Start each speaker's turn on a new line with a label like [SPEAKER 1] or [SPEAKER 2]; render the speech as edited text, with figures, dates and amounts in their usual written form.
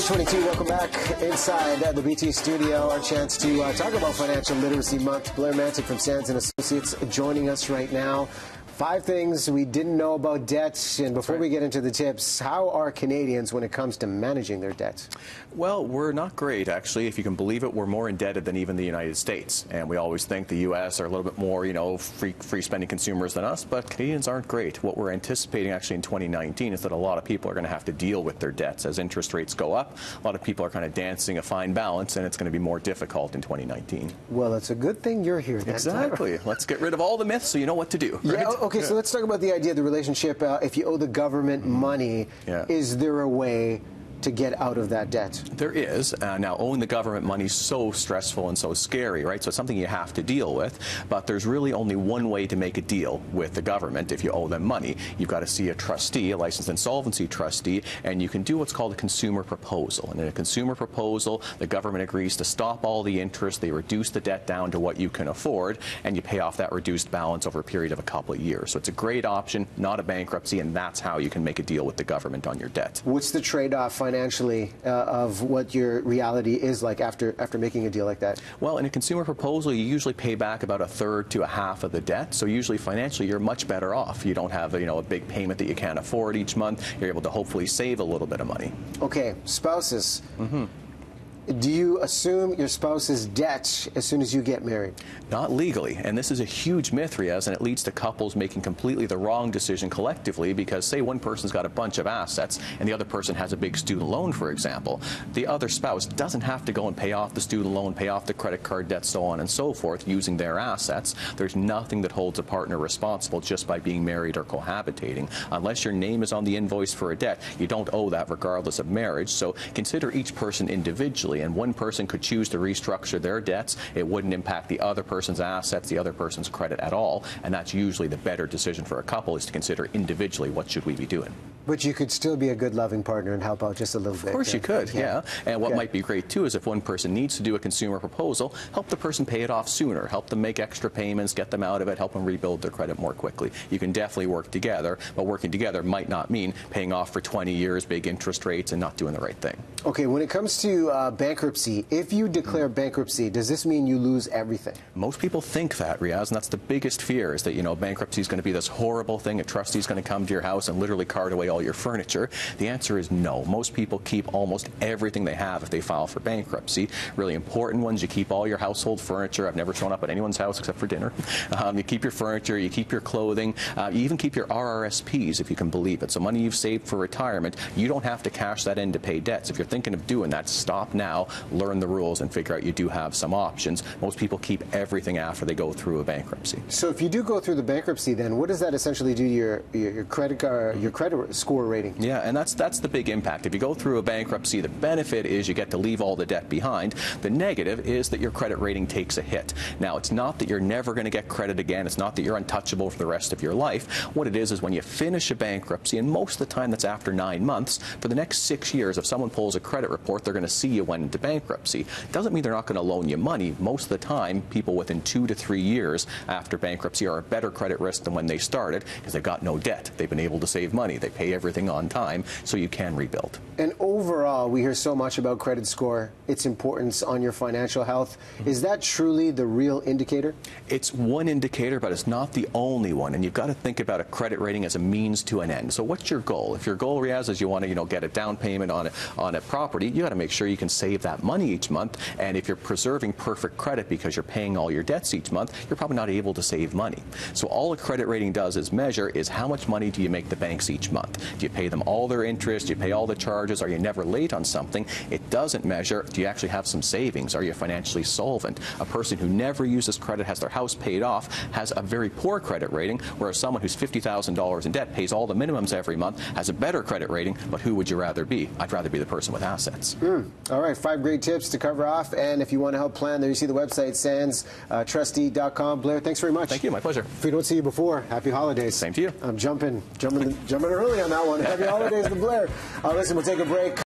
[SPEAKER 1] 8:22, welcome back inside the BT studio. Our chance to talk about Financial Literacy Month. Blair Martin from Sands & Associates joining us right now. 5 things we didn't know about debt. And before we get into the tips, how are Canadians when it comes to managing their debt?
[SPEAKER 2] Well, we're not great, actually. If you can believe it, we're more indebted than even the United States. And we always think the U.S. are a little bit more, free-spending consumers than us, but Canadians aren't great. What we're anticipating, actually, in 2019 is that a lot of people are going to have to deal with their debts. As interest rates go up, a lot of people are kind of dancing a fine balance, and it's going to be more difficult in 2019.
[SPEAKER 1] Well, it's a good thing you're here then.
[SPEAKER 2] Exactly. Let's get rid of all the myths so you know what to do. Right?
[SPEAKER 1] Yeah, okay, so let's talk about the idea of the relationship. If you owe the government money, is there a way to get out of that debt?
[SPEAKER 2] There is. Now, owing the government money is so stressful and so scary, right? So it's something you have to deal with. But there's really only one way to make a deal with the government if you owe them money. You've got to see a trustee, a licensed insolvency trustee, and you can do what's called a consumer proposal. And in a consumer proposal, the government agrees to stop all the interest, they reduce the debt down to what you can afford, and you pay off that reduced balance over a period of a couple of years. So it's a great option, not a bankruptcy, and that's how you can make a deal with the government on your debt.
[SPEAKER 1] What's the trade-off financially of what your reality is like after making a deal like that?
[SPEAKER 2] Well, in a consumer proposal, you usually pay back about a third to a half of the debt. So usually financially, you're much better off. You don't have a big payment that you can't afford each month. You're able to hopefully save a little bit of money.
[SPEAKER 1] Okay, spouses. Do you assume your spouse's debt as soon as you get married?
[SPEAKER 2] Not legally, and this is a huge myth, Riaz, and it leads to couples making completely the wrong decision collectively because, say, one person's got a bunch of assets and the other person has a big student loan, for example. The other spouse doesn't have to go and pay off the student loan, pay off the credit card debt, so on and so forth, using their assets. There's nothing that holds a partner responsible just by being married or cohabitating. Unless your name is on the invoice for a debt, you don't owe that regardless of marriage, so consider each person individually. And one person could choose to restructure their debts. It wouldn't impact the other person's assets, the other person's credit at all, and that's usually the better decision for a couple, is to consider individually what should we be doing.
[SPEAKER 1] But you could still be a good loving partner and help out just a little bit.
[SPEAKER 2] Of course you could, yeah. And what might be great too is if one person needs to do a consumer proposal, help the person pay it off sooner, help them make extra payments, get them out of it, help them rebuild their credit more quickly. You can definitely work together, but working together might not mean paying off for 20 years, big interest rates, and not doing the right thing.
[SPEAKER 1] Okay, when it comes to bankruptcy, if you declare bankruptcy, does this mean you lose everything?
[SPEAKER 2] Most people think that, Riaz, and that's the biggest fear, is that, bankruptcy is going to be this horrible thing. A trustee is going to come to your house and literally cart away all your furniture. The answer is no. Most people keep almost everything they have if they file for bankruptcy. Really important ones, you keep all your household furniture. I've never shown up at anyone's house except for dinner. You keep your furniture, you keep your clothing, you even keep your RRSPs, if you can believe it. So money you've saved for retirement, you don't have to cash that in to pay debts. If you're thinking of doing that, stop now, learn the rules, and figure out you do have some options. Most people keep everything after they go through a bankruptcy.
[SPEAKER 1] So if you do go through the bankruptcy, then what does that essentially do to your credit score rating?
[SPEAKER 2] Yeah, and that's the big impact. If you go through a bankruptcy, the benefit is you get to leave all the debt behind. The negative is that your credit rating takes a hit. Now, it's not that you're never going to get credit again. It's not that you're untouchable for the rest of your life. What it is when you finish a bankruptcy, and most of the time that's after 9 months, for the next 6 years, if someone pulls a credit report, they're going to see you went into bankruptcy. Doesn't mean they're not going to loan you money. Most of the time, people within 2 to 3 years after bankruptcy are a better credit risk than when they started because they've got no debt. They've been able to save money. They pay everything on time, so you can rebuild.
[SPEAKER 1] And overall, we hear so much about credit score, its importance on your financial health. Is that truly the real indicator? It's
[SPEAKER 2] one indicator, but it's not the only one. And you've got to think about a credit rating as a means to an end. So what's your goal? If your goal, Riaz, is you want to, get a down payment on a property, you got to make sure you can save that money each month. And if you're preserving perfect credit because you're paying all your debts each month, you're probably not able to save money. So all a credit rating does is measure is how much money do you make the banks each month? Do you pay them all their interest? Do you pay all the charges? Are you never late on something? It doesn't measure, do you actually have some savings? Are you financially solvent? A person who never uses credit, has their house paid off, has a very poor credit rating, whereas someone who's $50,000 in debt, pays all the minimums every month, has a better credit rating. But who would you rather be? I'd rather be the person with assets.
[SPEAKER 1] All right, 5 great tips to cover off. And if you want to help plan, there you see the website, sandstrustee.com. Blair, thanks very much.
[SPEAKER 2] Thank you. My pleasure.
[SPEAKER 1] If we don't see you before, happy holidays.
[SPEAKER 2] Same to you.
[SPEAKER 1] I'm jumping early on that one. Happy holidays to Blair. Listen, we'll take a break.